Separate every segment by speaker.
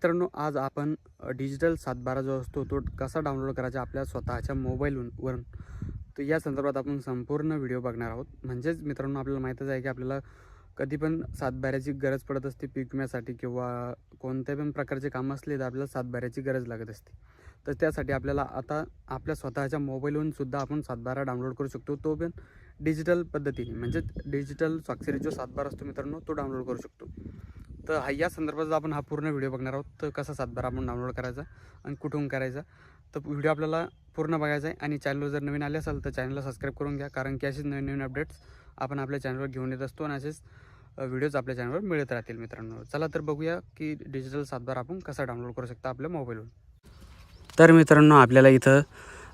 Speaker 1: मित्रांनो, आज आपण डिजिटल सातबारा जो असतो तो कसा डाउनलोड करायचा आपल्या स्वतःच्या मोबाईलवरून तर या संदर्भात आपण संपूर्ण व्हिडिओ बघणार आहोत. म्हणजेच मित्रांनो, आपल्याला माहीतच आहे की आपल्याला कधी पण सातबाऱ्याची गरज पडत असते पीक विम्यासाठी किंवा कोणत्या पण प्रकारचे काम असले तर आपल्याला सातबाऱ्याची गरज लागत असते. तर त्यासाठी आपल्याला आता आपल्या स्वतःच्या मोबाईलवरून सुद्धा आपण सातबारा डाउनलोड करू शकतो, तो पण डिजिटल पद्धतीने. म्हणजेच डिजिटल स्वाक्षरी जो सातबारा असतो मित्रांनो, तो डाउनलोड करू शकतो. तर या संदर्भात आपण हा पूर्ण व्हिडिओ बघणार आहोत. तर कसा सातबारा आपण डाउनलोड करायचा आणि कुठून करायचा, तर व्हिडिओ आपल्याला पूर्ण बघायचा आहे. आणि चॅनलवर जर नवीन आले असाल तर चॅनलला सबस्क्राईब करून घ्या, कारण की असेच नवीन नवीन अपडेट्स आपण आपल्या चॅनलवर घेऊन येत असतो आणि असेच व्हिडिओज आपल्या चॅनलवर मिळत राहतील. मित्रांनो, चला तर बघूया की डिजिटल सातबारा आपण कसा डाउनलोड करू शकता आपल्या मोबाईलवर. तर मित्रांनो, आपल्याला इथं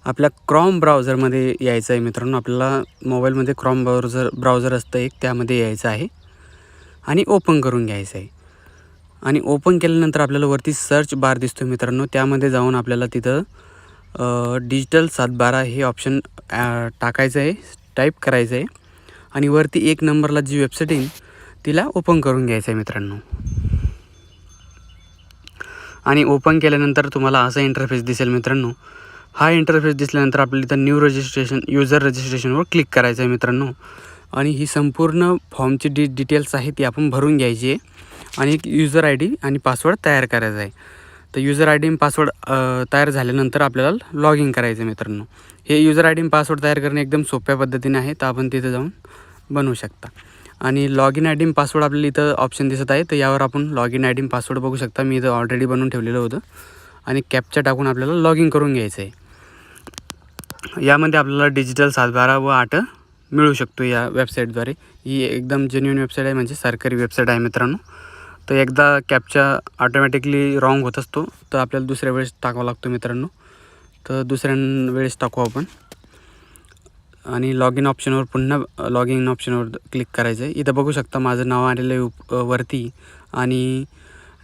Speaker 1: आपल्या क्रोम ब्राउझरमध्ये यायचं आहे. मित्रांनो, आपल्याला मोबाईलमध्ये क्रोम ब्राउझर असतं एक, त्यामध्ये यायचं आहे आणि ओपन करून घ्यायचं आहे. आणि ओपन केल्यानंतर आपल्याला वरती सर्च बार दिसतो मित्रांनो, त्यामध्ये जाऊन आपल्याला तिथं डिजिटल सातबारा हे ऑप्शन टाकायचं आहे, टाईप करायचं आहे आणि वरती 1 नंबरला जी वेबसाईट येईल तिला ओपन करून घ्यायचं आहे मित्रांनो. आणि ओपन केल्यानंतर तुम्हाला असा इंटरफेस दिसेल मित्रांनो. हा इंटरफेस दिसल्यानंतर आपल्याला इथं न्यू रजिस्ट्रेशन युजर रजिस्ट्रेशनवर क्लिक करायचं आहे मित्रांनो. आणि ही संपूर्ण फॉर्मची डिटेल्स आहे ती आपण भरून घ्यायची आहे आणि एक युजर आय डी आणि पासवर्ड तयार करायचा आहे. तर युजर आय डी आणि पासवर्ड तयार झाल्यानंतर आपल्याला लॉग इन करायचं आहे मित्रांनो. हे युजर आय डी आणि पासवर्ड तयार करणे एकदम सोप्या पद्धतीने आहे, तर आपण तिथे जाऊन बनवू शकता. आणि लॉग इन आय डी आणि पासवर्ड आपल्याला इथं ऑप्शन दिसत आहे, तर यावर आपण लॉग इन आय डी आणि पासवर्ड बघू शकता. मी इथं ऑलरेडी बनवून ठेवलेलं होतं आणि कॅप्चा टाकून आपल्याला लॉग इन करून घ्यायचं आहे. यामध्ये आपल्याला डिजिटल सातबारा व 8 मिळू शकतो या वेबसाईटद्वारे. ही एकदम जेन्युइन वेबसाईट आहे, म्हणजे सरकारी वेबसाईट आहे मित्रांनो. तर एकदा कॅप्चा ऑटोमॅटिकली रॉंग होत असतो, तर आपल्याला दुसऱ्या वेळेस टाकावा लागतो मित्रांनो. तर दुसऱ्या वेळेस टाकू आपण. आणि लॉग इन ऑप्शनवर पुन्हा लॉग इन ऑप्शनवर क्लिक करायचं आहे. इथं बघू शकता माझं नाव आलेलं आहे वरती. आणि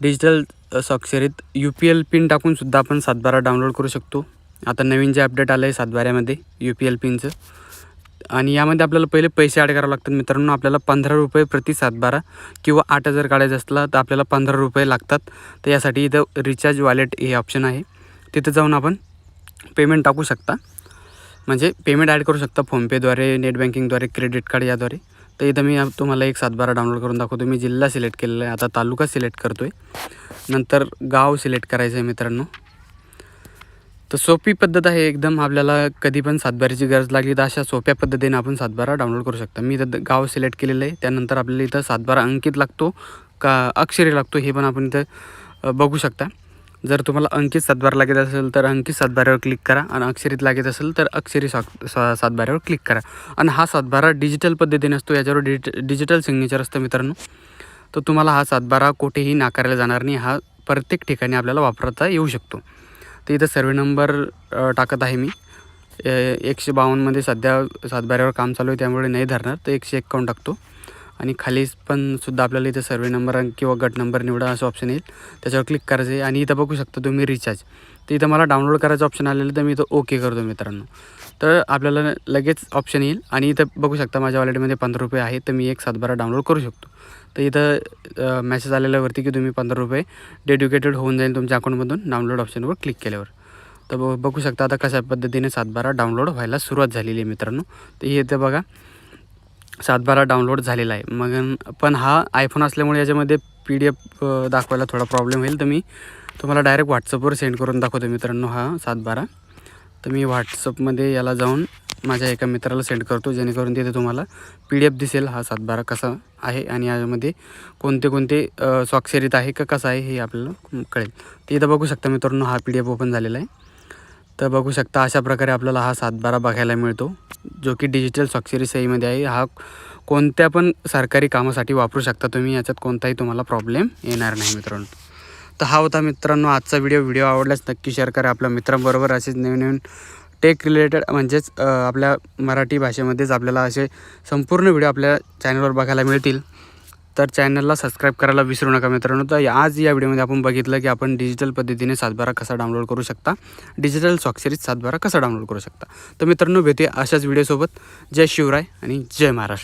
Speaker 1: डिजिटल स्वाक्षरीत UPL पिन टाकूनसुद्धा आपण सातबारा डाउनलोड करू शकतो. आता नवीन जे अपडेट आलं आहे सातबाऱ्यामध्ये UPL पिनचं. आणि यामध्ये आपल्याला पहिले पैसे ॲड करावे लागतात मित्रांनो. आपल्याला 15 रुपये प्रति सातबारा किंवा 8 जर काढायचं असला तर आपल्याला 15 रुपये लागतात. तर यासाठी इथं रिचार्ज वॉलेट हे ऑप्शन आहे, तिथं जाऊन आपण पेमेंट टाकू शकता. म्हणजे पेमेंट ॲड करू शकता फोनपेद्वारे, नेट बँकिंगद्वारे, क्रेडिट कार्ड याद्वारे. तर इथं मी तुम्हाला एक सातबारा डाउनलोड करून दाखवतो. मी जिल्हा सिलेक्ट केलेला आहे, आता तालुका सिलेक्ट करतो आहे, नंतर गाव सिलेक्ट करायचं आहे मित्रांनो. तर सोपी पद्धत आहे एकदम. आपल्याला कधी पण सातबाऱ्याची गरज लागली तर अशा सोप्या पद्धतीने आपण सातबारा डाउनलोड करू शकता. मी इथं गाव सिलेक्ट केलेलं आहे. त्यानंतर आपल्याला इथं सातबारा अंकित लागतो का अक्षरी लागतो हे पण आपण इथं बघू शकता. जर तुम्हाला अंकित सातबारा लागत असेल तर अंकित सातबाऱ्यावर क्लिक करा, आणि अक्षरीत लागत असेल तर अक्षरी सातबाऱ्यावर क्लिक करा. आणि हा सातबारा डिजिटल पद्धतीने असतो, याच्यावर डिजिटल सिग्नेचर असतं मित्रांनो. तर तुम्हाला हा सातबारा कुठेही नाकारला जाणार नाही, हा प्रत्येक ठिकाणी आपल्याला वापरता येऊ शकतो. तर इथं सर्वे नंबर टाकत आहे मी. 152मध्ये सध्या सातबाऱ्यावर काम चालू आहे, त्यामुळे नाही धरणार, तर 151 टाकतो. आणि खाली पण सुद्धा आपल्याला इथं सर्वे नंबर किंवा गट नंबर निवडा असं ऑप्शन येईल, त्याच्यावर क्लिक करायचं आहे. आणि इथं बघू शकता तुम्ही रिचार्ज. तर इथं मला डाउनलोड करायचं ऑप्शन आलेलं, तर मी इथं ओके करतो मित्रांनो. तर आपल्याला लगेच ऑप्शन येईल. आणि इथं बघू शकता माझ्या वॉलेटमध्ये 15 रुपये आहे, तर मी एक सातबारा डाउनलोड करू शकतो. तर इथं मेसेज आलेल्यावरती की तुम्ही 15 रुपये डेडिकेटेड होऊन जाईल तुमच्या अकाउंटमधून डाउनलोड ऑप्शनवर क्लिक केल्यावर. तर बघू शकता आता कशा पद्धतीने सातबारा डाउनलोड व्हायला सुरुवात झालेली आहे मित्रांनो. तर हे इथं बघा सातबारा डाउनलोड झालेला आहे. मग पण हा आयफोन असल्यामुळे याच्यामध्ये PDF दाखवायला थोडा प्रॉब्लेम होईल, तर मी तुम्हाला डायरेक्ट व्हॉट्सअपवर सेंड करून दाखवतो मित्रांनो हा सातबारा. तर मी व्हॉट्सअपमध्ये याला जाऊन माझ्या एका मित्राला सेंड करतो, जेणेकरून तिथे तुम्हाला PDF दिसेल हा सातबारा कसा आहे आणि यामध्ये कोणते कोणते स्वाक्षरीत आहे का कसा आहे हे आपल्याला कळेल. तर इथं बघू शकता मित्रांनो हा PDF ओपन झालेला आहे. तर बघू शकता अशा प्रकारे आपल्याला हा सातबारा बघायला मिळतो, जो की डिजिटल स्वाक्षरी सहीमध्ये आहे. हा कोणत्या पण सरकारी कामासाठी वापरू शकता तुम्ही, याच्यात कोणताही तुम्हाला प्रॉब्लेम येणार नाही मित्रांनो. तर हा होता मित्रांनो आजचा व्हिडिओ आवडल्यास नक्की शेअर करा आपल्या मित्रांबरोबर. असेच नवीन नवीन टेक रिलेटेड म्हणजेच आपल्या मराठी भाषेमध्येच आपल्याला असे संपूर्ण व्हिडिओ आपल्या चॅनलवर बघायला मिळतील. तर चॅनलला सबस्क्राईब करायला विसरू नका मित्रांनो. तर आज या व्हिडिओमध्ये आपण बघितलं की आपण डिजिटल पद्धतीने सातबारा कसा डाउनलोड करू शकता, डिजिटल स्वाक्षरीत सातबारा कसा डाउनलोड करू शकता. तर मित्रांनो भेटूया अशाच व्हिडिओसोबत. जय शिवराय आणि जय महाराष्ट्र.